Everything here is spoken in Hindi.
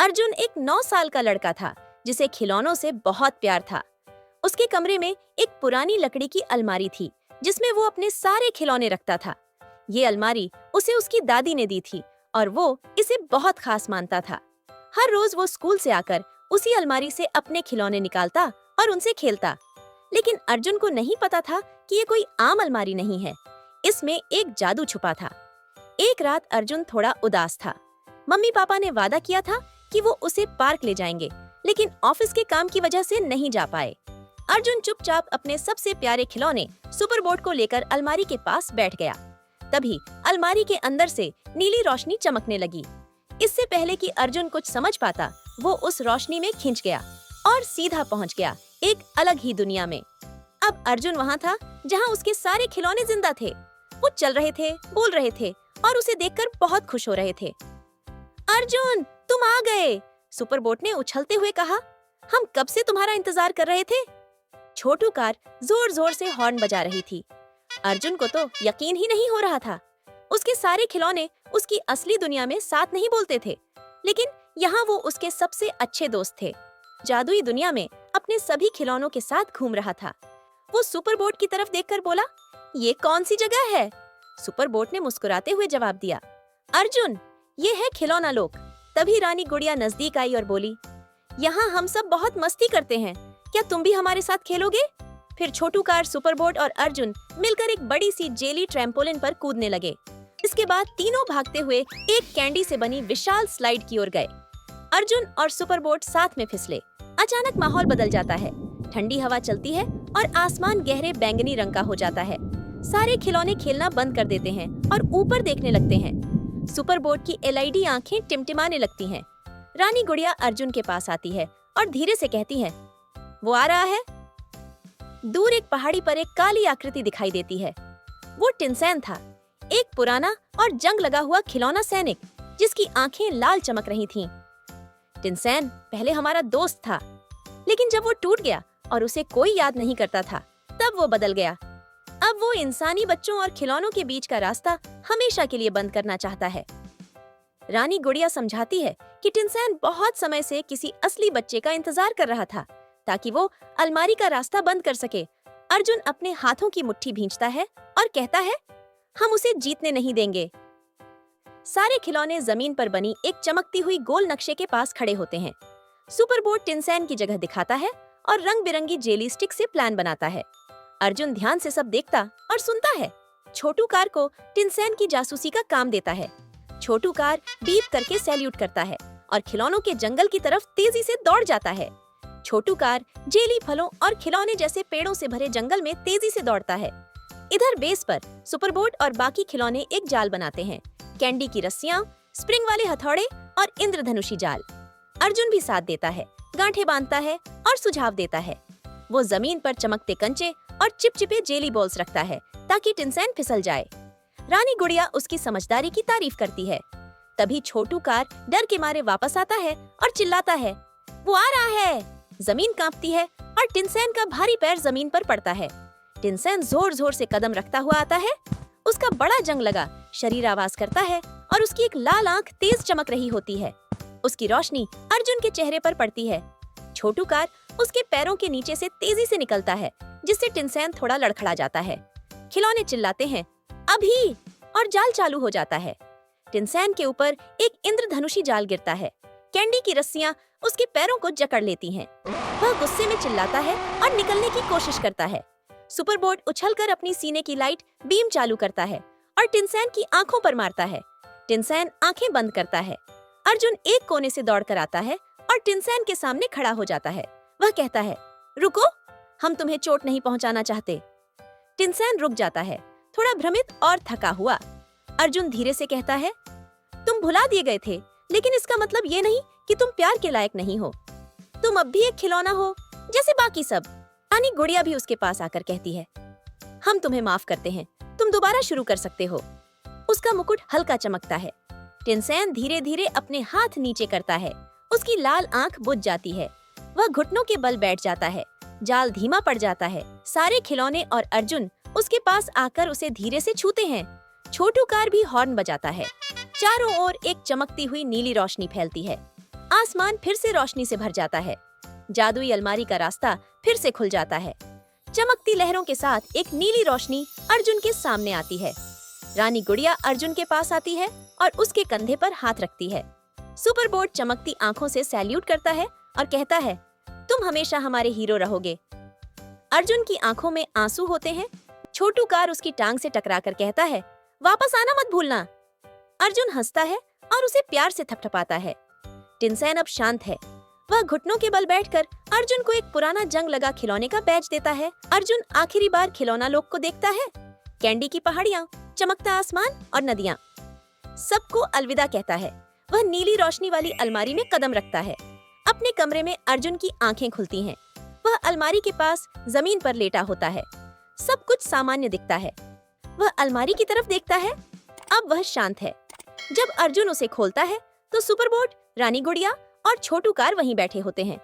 अर्जुन एक 9 साल का लड़का था जिसे खिलौनों से बहुत प्यार था। उसके कमरे में एक पुरानी लकड़ी की अलमारी थी जिसमें वो अपने सारे खिलौने रखता था। ये अलमारी उसे उसकी दादी ने दी थी और वो इसे बहुत खास मानता था। हर रोज वो स्कूल से आकर उसी अलमारी से अपने खिलौने निकालता और उनसे खेलता। लेकिन अर्जुन को नहीं पता था कि ये कोई आम अलमारी नहीं है, इसमें एक जादू छुपा था। एक रात अर्जुन थोड़ा उदास था। मम्मी पापा ने वादा किया था कि वो उसे पार्क ले जाएंगे, लेकिन ऑफिस के काम की वजह से नहीं जा पाए। अर्जुन चुपचाप अपने सबसे प्यारे खिलौने सुपर बोट को लेकर अलमारी के पास बैठ गया। तभी अलमारी के अंदर से नीली रोशनी चमकने लगी। इससे पहले कि अर्जुन कुछ समझ पाता, वो उस रोशनी में खिंच गया और सीधा पहुंच गया एक अलग ही दुनिया में। अब अर्जुन वहां था जहां उसके सारे खिलौने जिंदा थे। वो चल रहे थे, बोल रहे थे और उसे देखकर बहुत खुश हो रहे थे। अर्जुन, तुम आ गए, सुपर बोट ने उछलते हुए कहा। हम कब से तुम्हारा इंतजार कर रहे थे। छोटू कार जोर जोर से हॉर्न बजा रही थी। अर्जुन को तो यकीन ही नहीं हो रहा था। उसके सारे खिलौने उसकी असली दुनिया में साथ नहीं बोलते थे, लेकिन यहाँ वो उसके सबसे अच्छे दोस्त थे। जादुई दुनिया में अपने सभी खिलौनों के साथ घूम रहा था। वो सुपर बोट की तरफ देखकर बोला, ये कौन सी जगह है। सुपर बोट ने मुस्कुराते हुए जवाब दिया, अर्जुन, ये है खिलौना लोक। तभी रानी गुड़िया नजदीक आई और बोली, यहाँ हम सब बहुत मस्ती करते हैं, क्या तुम भी हमारे साथ खेलोगे। फिर छोटू कार, सुपर बोट और अर्जुन मिलकर एक बड़ी सी जेली ट्रैम्पोलिन पर कूदने लगे। इसके बाद तीनों भागते हुए एक कैंडी से बनी विशाल स्लाइड की ओर गए। अर्जुन और सुपर बोट साथ में फिसले। अचानक माहौल बदल जाता है। ठंडी हवा चलती है और आसमान गहरे बैंगनी रंग का हो जाता है। सारे खिलौने खेलना बंद कर देते हैं और ऊपर देखने लगते हैं। सुपर बोट की एलईडी आंखें टिमटिमाने लगती हैं। रानी गुड़िया अर्जुन के पास आती है और धीरे से कहती है, वो आ रहा है। दूर एक पहाड़ी पर एक काली आकृति दिखाई देती है। वो टिनसैन था, एक पुराना और जंग लगा हुआ खिलौना सैनिक जिसकी आंखें लाल चमक रही थीं। टिनसैन पहले हमारा दोस्त था, लेकिन जब वो टूट गया और उसे कोई याद नहीं करता था, तब वो बदल गया। अब वो इंसानी बच्चों और खिलौनों के बीच का रास्ता हमेशा के लिए बंद करना चाहता है। रानी गुड़िया समझाती है कि टिनसैन बहुत समय से किसी असली बच्चे का इंतजार कर रहा था ताकि वो अलमारी का रास्ता बंद कर सके। अर्जुन अपने हाथों की मुट्ठी भींचता है और कहता है, हम उसे जीतने नहीं देंगे। सारे खिलौने जमीन पर बनी एक चमकती हुई गोल नक्शे के पास खड़े होते हैं। सुपर बोट टिनसैन की जगह दिखाता है और रंग बिरंगी जेली स्टिक से प्लान बनाता है। अर्जुन ध्यान से सब देखता और सुनता है। छोटू कार को टिनसैन की जासूसी का काम देता है। छोटू कार बीप करके सैल्यूट करता है और खिलौनों के जंगल की तरफ तेजी से दौड़ जाता है। छोटू कार जेली फलों और खिलौने जैसे पेड़ों से भरे जंगल में तेजी से दौड़ता है। इधर बेस पर सुपर बोट और बाकी खिलौने एक जाल बनाते हैं। कैंडी की रस्सियां, स्प्रिंग वाले हथौड़े और इंद्रधनुषी जाल। अर्जुन भी साथ देता है, गांठें बांधता है और सुझाव देता है। वो जमीन पर चमकते कंचे और चिपचिपे जेली बॉल्स रखता है ताकि टिनसैन फिसल जाए। रानी गुड़िया उसकी समझदारी की तारीफ करती है। तभी छोटू कार डर के मारे वापस आता है और चिल्लाता है, वो आ रहा है। जमीन कांपती है और टिनसैन का भारी पैर जमीन पर पड़ता है। टिनसैन जोर जोर से कदम रखता हुआ आता है। उसका बड़ा जंग लगा शरीर आवाज करता है और उसकी एक लाल आंख तेज चमक रही होती है। उसकी रोशनी अर्जुन के चेहरे पर पड़ती है। छोटू कार उसके पैरों के नीचे से तेजी से निकलता है, जिससे टिनसैन थोड़ा लड़खड़ा जाता है। खिलौने चिल्लाते हैं, अभी, और जाल चालू हो जाता है। टिनसैन के ऊपर एक इंद्रधनुषी जाल गिरता है। कैंडी की रस्सियां उसके पैरों को जकड़ लेती हैं। वह गुस्से में चिल्लाता है और निकलने की कोशिश करता है। सुपर बोट उछलकर अपनी सीने की लाइट बीम चालू करता है और टिनसैन की आंखों पर मारता है। टिनसैन आंखें बंद करता है। अर्जुन एक कोने से दौड़कर आता है और टिनसैन के सामने खड़ा हो जाता है। वह कहता है, रुको, हम तुम्हें चोट नहीं पहुंचाना चाहते। टिनसैन रुक जाता है, थोड़ा भ्रमित और थका हुआ। अर्जुन धीरे से कहता है, तुम भुला दिए गए थे, लेकिन इसका मतलब ये नहीं कि तुम प्यार के लायक नहीं हो। तुम अब भी एक खिलौना हो जैसे बाकी सब। रानी गुड़िया भी उसके पास आकर कहती है, हम तुम्हें माफ करते हैं, तुम दोबारा शुरू कर सकते हो। उसका मुकुट हल्का चमकता है। टिनसैन धीरे धीरे अपने हाथ नीचे करता है। उसकी लाल आंख बुझ जाती है। वह घुटनों के बल बैठ जाता है। जाल धीमा पड़ जाता है। सारे खिलौने और अर्जुन उसके पास आकर उसे धीरे से छूते हैं। छोटू कार भी हॉर्न बजाता है। चारों ओर एक चमकती हुई नीली रोशनी फैलती है। आसमान फिर से रोशनी से भर जाता है। जादुई अलमारी का रास्ता फिर से खुल जाता है। चमकती लहरों के साथ एक नीली रोशनी अर्जुन के सामने आती है। रानी गुड़िया अर्जुन के पास आती है और उसके कंधे पर हाथ रखती है। सुपर बोर्ड चमकती आंखों से सैल्यूट करता है और कहता है, तुम हमेशा हमारे हीरो रहोगे। अर्जुन की आंखों में आंसू होते हैं। छोटू कार उसकी टांग से टकराकर कहता है, वापस आना मत भूलना। अर्जुन हंसता है और उसे प्यार से थपथपाता है। टिनसैन अब शांत है। वह घुटनों के बल बैठकर अर्जुन को एक पुराना जंग लगा खिलौने का बैच देता है। अर्जुन आखिरी बार खिलौना लोक को देखता है। कैंडी की पहाड़ियाँ, चमकता आसमान और नदियाँ। सबको अलविदा कहता है। वह नीली रोशनी वाली अलमारी में कदम रखता है। अपने कमरे में अर्जुन की आंखें खुलती हैं। वह अलमारी के पास जमीन पर लेटा होता है। सब कुछ सामान्य दिखता है। वह अलमारी की तरफ देखता है। अब वह शांत है। जब अर्जुन उसे खोलता है तो सुपर बोट, रानी गुड़िया और छोटू कार वहीं बैठे होते हैं।